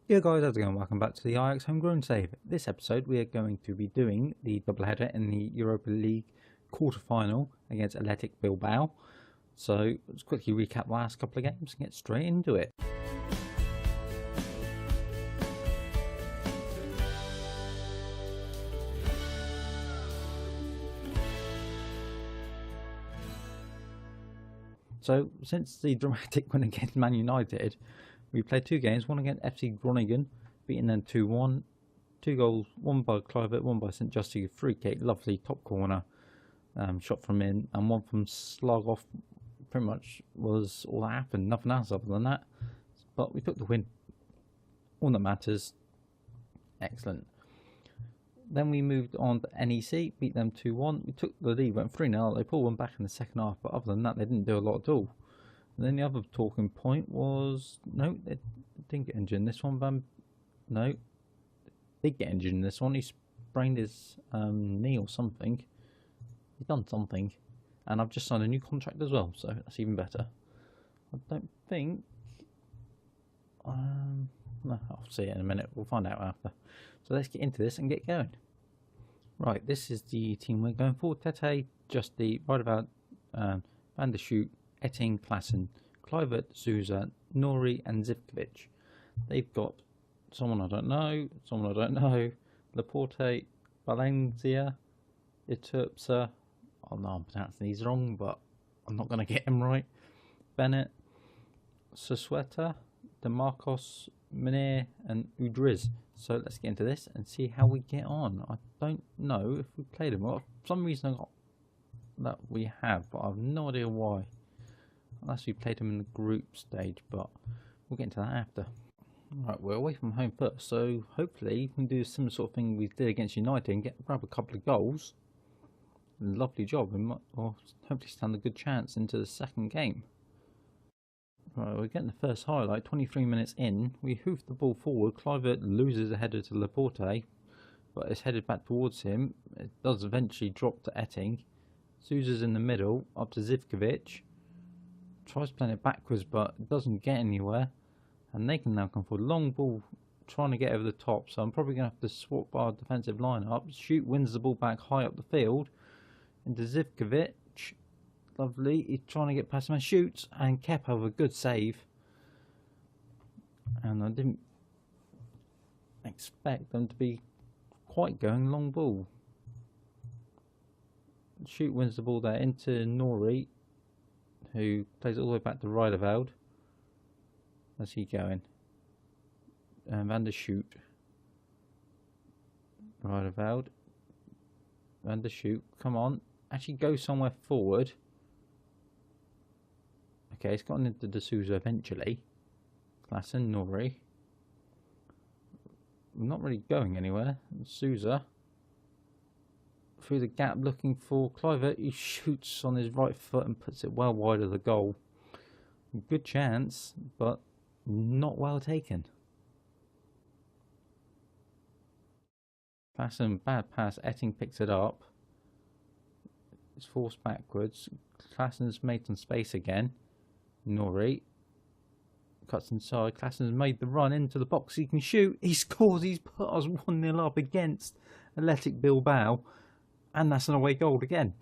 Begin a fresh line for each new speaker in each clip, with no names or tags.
Yeah guys, how's it going? Welcome back to the Ajax Homegrown save. This episode we are going to be doing the doubleheader in the Europa League Quarter Final against Athletic Bilbao. So let's quickly recap the last couple of games and get straight into it. So since the dramatic win against Man United, we played two games, one against FC Groningen, beating them 2-1. Two goals, one by Kluivert, one by St. Justy, free kick, lovely top corner shot from in, and one from Slug off. Pretty much was all that happened, nothing else other than that. But we took the win, all that matters. Excellent. Then we moved on to NEC, beat them 2-1. We took the lead, went 3-0. They pulled one back in the second half, but other than that, they didn't do a lot at all. And then the other talking point was, no, they didn't get injured in this one. No, did get injured in this one. He sprained his knee or something. He's done something. And I've just signed a new contract as well, so that's even better. I don't think... no, I'll see it in a minute. We'll find out after. So let's get into this and get going. Right, this is the team we're going for. Tete, Justy, Rideout, Van der Schoot, Etting, Klassen, Kluivert, Souza, Nori and Zivkovic. They've got someone I don't know, Laporte, Valencia, Iturpsa. Oh no, I'm pronouncing these wrong, but I'm not going to get them right. Bennett, Sosweta, DeMarcos, Munir and Udriz. So let's get into this and see how we get on. I don't know if we played them. For some reason I got that we have, but I have no idea why. Unless we played them in the group stage, but we'll get into that after. Right, we're away from home first, so hopefully we can do a similar sort of thing we did against United and grab a couple of goals. Lovely job, and hopefully stand a good chance into the second game. Right, we're getting the first highlight. 23 minutes in, we hoof the ball forward. Kluivert loses a header to Laporte, but it's headed back towards him. It does eventually drop to Etting. Souza's in the middle, up to Zivkovic. Tries playing it backwards, but it doesn't get anywhere. And they can now come forward. Long ball trying to get over the top, so I'm probably going to have to swap our defensive line up. Shoot wins the ball back high up the field into Zivkovic. Lovely. He's trying to get past him and shoots, and Kepa with a good save. And I didn't expect them to be quite going long ball. Shoot wins the ball there into Nori, who plays it all the way back to Riedeveld. Where's he going? Van der Schoot. Riedeveld. Van der Schoot. Come on. Actually go somewhere forward. Okay, it's gotten into De Souza eventually. Klassen, Nori. Not really going anywhere. Souza. Through the gap looking for Kluivert. He shoots on his right foot and puts it well wide of the goal. Good chance, but not well taken. Klassen, bad pass. Etting picks it up. It's forced backwards. Klassen's made some space again. Nori cuts inside. Klassen's made the run into the box. He can shoot. He scores. He's put us 1-0 up against Athletic Bilbao. And that's an away goal again.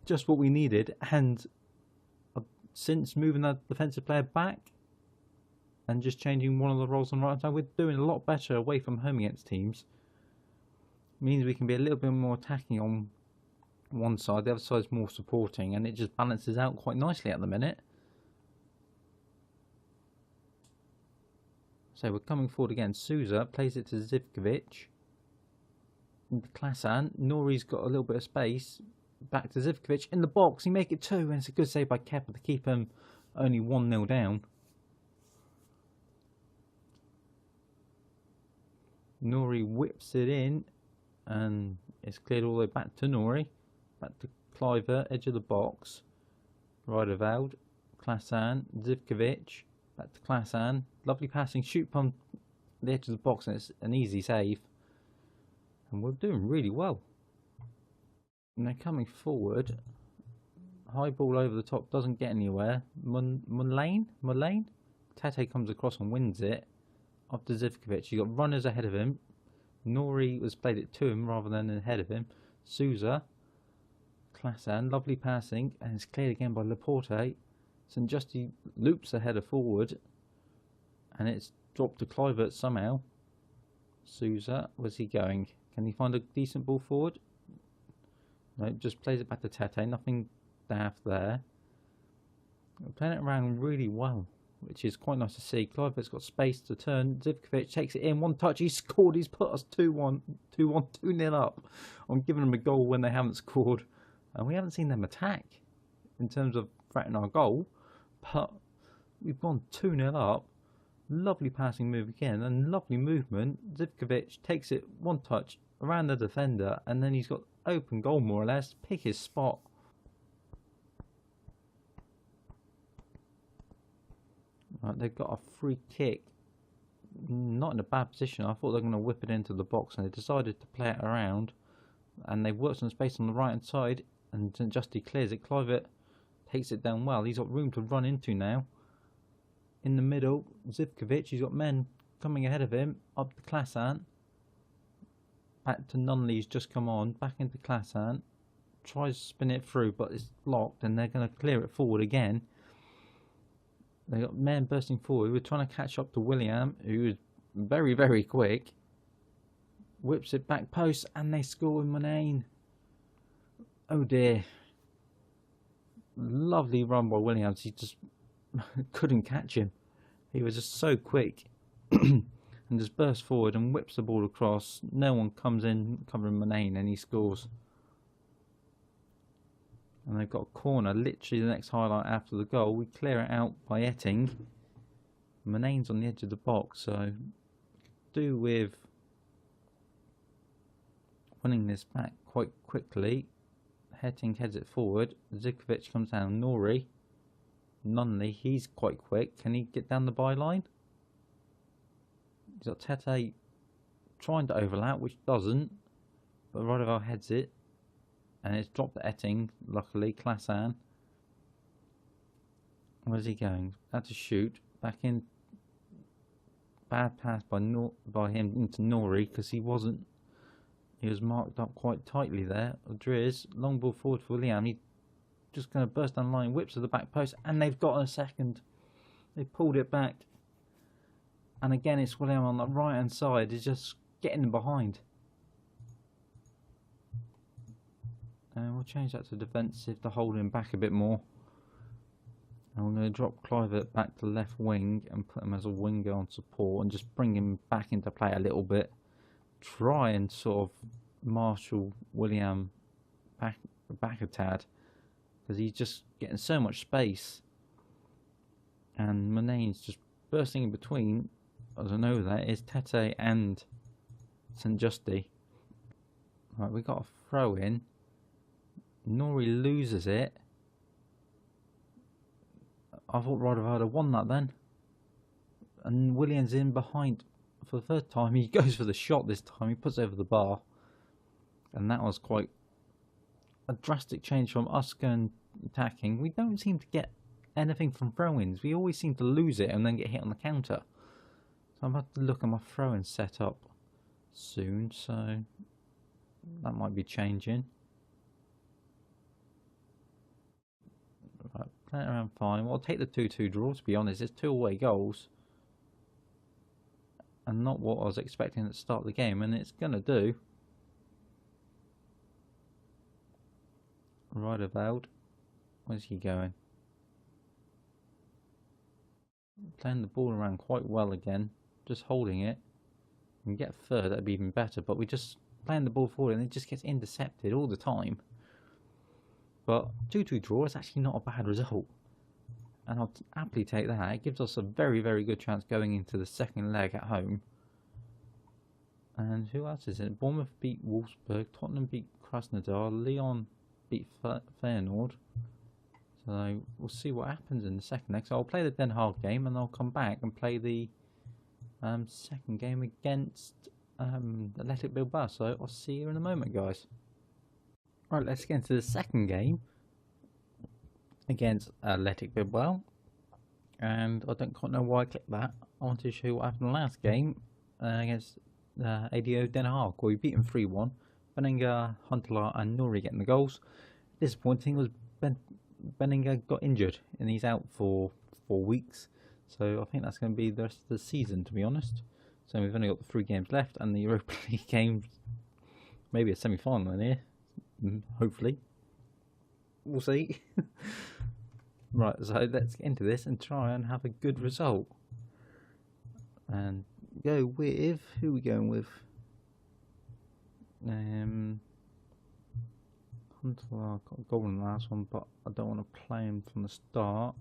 Just what we needed. And since moving that defensive player back and just changing one of the roles on the right side, we're doing a lot better away from home against teams. Means we can be a little bit more attacking on one side, the other side's more supporting, and it just balances out quite nicely at the minute. So we're coming forward again. Souza plays it to Zivkovic. Into Klassen. Nori's got a little bit of space. Back to Zivkovic in the box. He make it 2, and it's a good save by Kepa to keep him only 1-0 down. Nori whips it in, and it's cleared all the way back to Nori. Back to Kluivert, edge of the box. Riedeveld, Klassen, Zivkovic, back to Klassen. Lovely passing, shoot from the edge of the box, and it's an easy save. And we're doing really well. And they're coming forward. High ball over the top, doesn't get anywhere. Mullane? Tete comes across and wins it. up to Zivkovic. You got runners ahead of him. Nori was played it to him rather than ahead of him. Souza, Klasan, lovely passing, and it's cleared again by Laporte. St Justy loops a header forward, and it's dropped to Kluivert somehow. Souza, where's he going? Can he find a decent ball forward? No, just plays it back to Tete. Nothing daft there. We're playing it around really well, which is quite nice to see. Kluivert's got space to turn. Zivkovic takes it in. One touch. He's scored. He's put us 2-1, 2-0 up. I'm giving them a goal when they haven't scored. And we haven't seen them attack in terms of threatening our goal. But we've gone 2-0 up. Lovely passing move again and lovely movement. Zivkovic takes it one touch around the defender, and then he's got open goal more or less. Pick his spot. Right, they've got a free kick. Not in a bad position. I thought they were going to whip it into the box, and they decided to play it around. And they've worked some space on the right hand side, and Justy clears it. Kluivert takes it down well. He's got room to run into now. In the middle, Zivkovic, he's got men coming ahead of him. Up to Klasan. Back to Nunley, he's just come on. Back into Klasan. Tries to spin it through, but it's blocked, and they're going to clear it forward again. They've got men bursting forward. We're trying to catch up to William, who is very, very quick. Whips it back post, and they score with Manane. Oh dear. Lovely run by Williams. He just couldn't catch him. He was just so quick. And just bursts forward and whips the ball across. No one comes in covering Manane, and he scores. And they've got a corner, literally the next highlight after the goal. We clear it out by Etting. Manane's on the edge of the box, so do with winning this back quite quickly. Etting heads it forward. Zivkovic comes down. Nori. Nunley, he's quite quick. Can he get down the byline? He's got Tete trying to overlap, which doesn't. But Rodoval heads it. And it's dropped to Etting, luckily. Klasan. Where's he going? Had to shoot. Back in. Bad pass by him into Nori, because he was marked up quite tightly there. Driz, long ball forward for William. He's just going to burst down the line, whips to the back post, and they've got a second. They pulled it back. And again, it's William on the right hand side. He's just getting them behind. And we'll change that to defensive to hold him back a bit more. And we're going to drop Kluivert back to left wing and put him as a winger on support and just bring him back into play a little bit. Try and sort of marshal William back a tad, because he's just getting so much space. And Manane's just bursting in between. As I know that is Tete and St Justy. Right, we got a throw in. Nori loses it. I thought Rodoval had won that then. And Williams in behind for the third time. He goes for the shot this time. He puts it over the bar. And that was quite a drastic change from us going attacking. We don't seem to get anything from throw-ins. We always seem to lose it and then get hit on the counter. So I'm about to look at my throw-in setup soon. So that might be changing. Right, playing around fine. Well, I'll take the 2-2 draw, to be honest. It's 2 away goals. And not what I was expecting at the start of the game. And it's going to do. Right about. Where's he going? Playing the ball around quite well again. Just holding it. We can get a third, that'd be even better. But we just playing the ball forward and it just gets intercepted all the time. But 2-2 draw is actually not a bad result. And I'll happily take that. It gives us a very, very good chance going into the second leg at home. And who else is it? Bournemouth beat Wolfsburg. Tottenham beat Krasnodar. Lyon beat Feyenoord. So we'll see what happens in the second leg. So I'll play the Den Haag game and I'll come back and play the second game against Athletic Bilbao. So I'll see you in a moment, guys. Right, let's get into the second game against Athletic Bilbao. And I don't quite know why I clicked that. I wanted to show you what happened in the last game against ADO Den Haag, where we beat them 3-1. Benninger, Huntelaar and Nori getting the goals. Disappointing was Benninger got injured and he's out for 4 weeks. So I think that's going to be the rest of the season, to be honest. So we've only got 3 games left and the Europa League games, maybe a semi-final in here, hopefully. We'll see. Right, so let's get into this and try and have a good result. And go with, who are we going with? Huntelaar got a goal in the last one, but I don't want to play him from the start.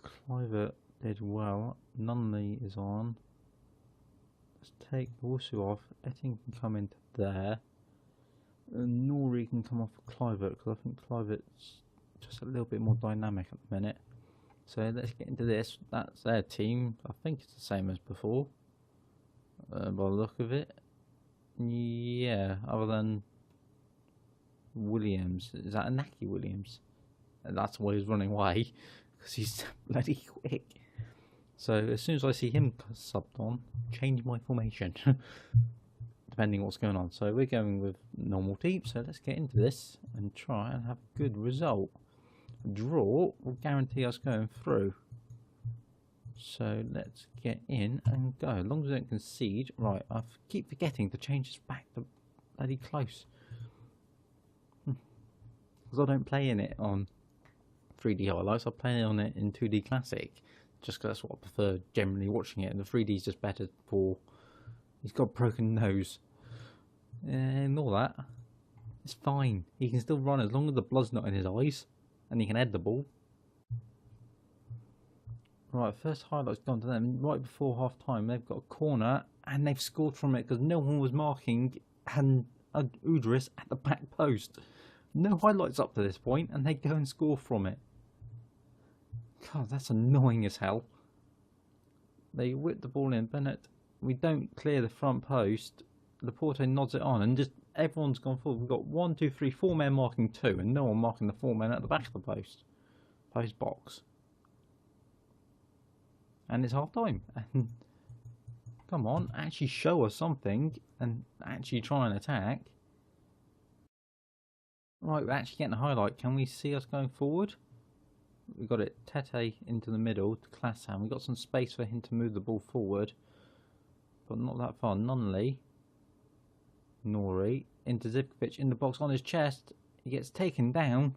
Clivert did well. Nunley is on. Let's take Wusu off. Etting can come into there. And Nori can come off for Clivert, because I think Clivert's just a little bit more dynamic at the minute. So let's get into this. That's their team. I think it's the same as before, by the look of it. Yeah, other than Williams. Is that Inaki Williams? And that's why he's running away, because he's bloody quick. So as soon as I see him subbed on, change my formation, depending on what's going on. So we're going with normal team. So let's get into this and try and have a good result. A draw will guarantee us going through. So let's get in and go. As long as we don't concede. Right, I keep forgetting to change this back to bloody close. Because I don't play in it on 3D highlights, I play on it in 2D classic. Just because that's what I prefer generally watching it. And the 3D is just better for... He's got a broken nose. And all that. It's fine. He can still run as long as the blood's not in his eyes. And he can head the ball. Right, first highlight's gone to them. Right before half time, they've got a corner and they've scored from it because no one was marking and Udris at the back post. No highlights up to this point and they go and score from it. God, that's annoying as hell. They whip the ball in. Bennett, we don't clear the front post. Laporte nods it on and just everyone's gone forward. We've got 1, 2, 3, 4 men marking 2 and no one marking the 4 men at the back of the post box. And it's half time. And come on, actually show us something and actually try and attack. Right, we're actually getting a highlight. Can we see us going forward? We've got it Tete into the middle to Klasan. We've got some space for him to move the ball forward, but not that far. Nunley, Nori into Zivkovic in the box on his chest. He gets taken down,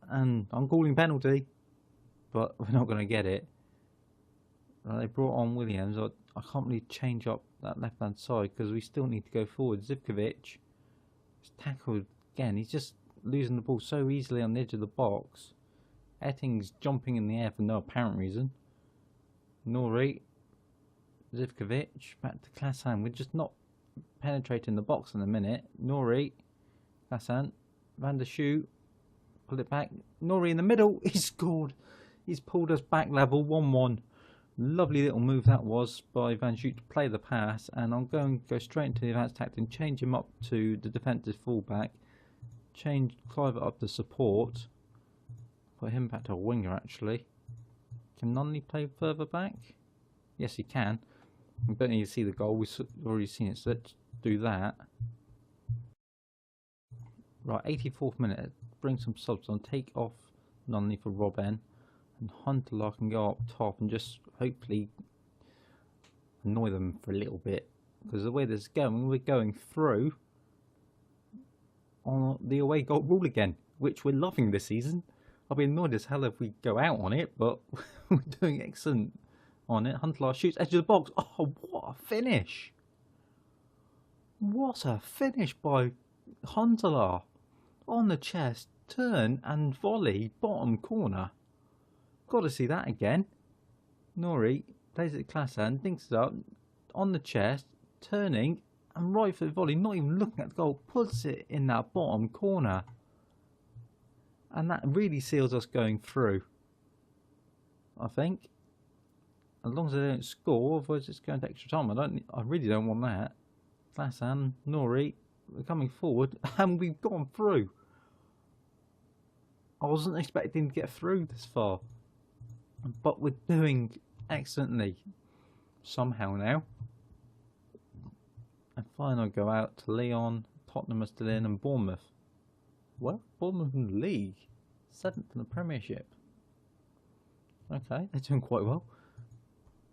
and I'm calling penalty, but we're not going to get it. They brought on Williams. I can't really change up that left hand side because we still need to go forward. Zivkovic is tackled again. He's just losing the ball so easily on the edge of the box. Etting's jumping in the air for no apparent reason. Nori, Zivkovic, back to Klasan. We're just not penetrating the box in a minute. Nori, Klasan, Van der Schuh, pull it back. Nori in the middle, he scored. He's pulled us back level, 1-1. Lovely little move that was by Van Schuit to play the pass, and I'm going to go straight into the advanced tactic and change him up to the defensive fullback. Change Clivert up to support. Put him back to a winger actually. Can Nunley play further back? Yes, he can. We don't need to see the goal, we've already seen it, so let's do that. Right, 84th minute, bring some subs on, take off Nunley for Robben. And Huntelaar can go up top and just hopefully annoy them for a little bit. Because the way this is going, we're going through on the away goal rule again, which we're loving this season. I'll be annoyed as hell if we go out on it, but we're doing excellent on it. Huntelaar shoots edge of the box. Oh, what a finish! What a finish by Huntelaar. On the chest, turn and volley, bottom corner. Got to see that again. Nori plays it Klasan, thinks it up, on the chest, turning, and right for the volley, not even looking at the goal, puts it in that bottom corner. And that really seals us going through, I think. As long as they don't score, otherwise it's going to extra time. I really don't want that. Klasan, Nori, we're coming forward, and we've gone through. I wasn't expecting to get through this far. But we're doing excellently somehow now. And finally go out to Lyon, Tottenham are still in, and Bournemouth. Well, Bournemouth in the league, 7th in the Premiership. Okay, they're doing quite well.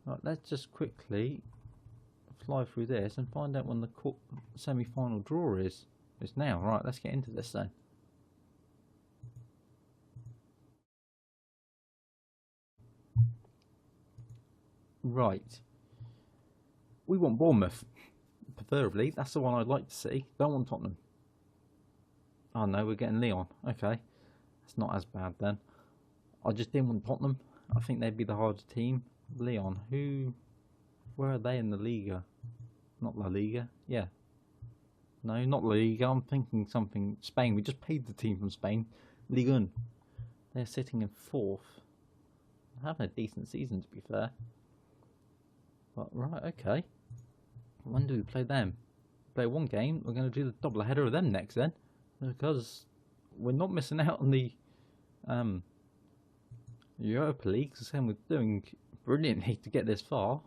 Right, let's just quickly fly through this and find out when the semi-final draw is. It's now. Right, let's get into this then. Right. We want Bournemouth. Preferably. That's the one I'd like to see. Don't want Tottenham. Oh no, we're getting Lyon. Okay. It's not as bad then. I just didn't want Tottenham. I think they'd be the harder team. Lyon. Where are they in the Liga? Not La Liga. Yeah. No, not La Liga. I'm thinking something. Spain. We just paid the team from Spain. Ligue 1. They're sitting in 4th. Having a decent season, to be fair. But, right, okay. When do we play them? Play one game. We're going to do the double header of them next then. Because we're not missing out on the Europa League. So we're doing brilliantly to get this far.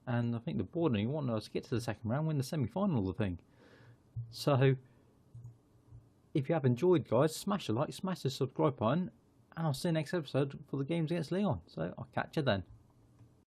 And I think the board want us to get to the second round, win the semi-final of the thing. So, if you have enjoyed, guys, smash a like, smash the subscribe button, and I'll see you next episode for the games against Lyon. So, I'll catch you then.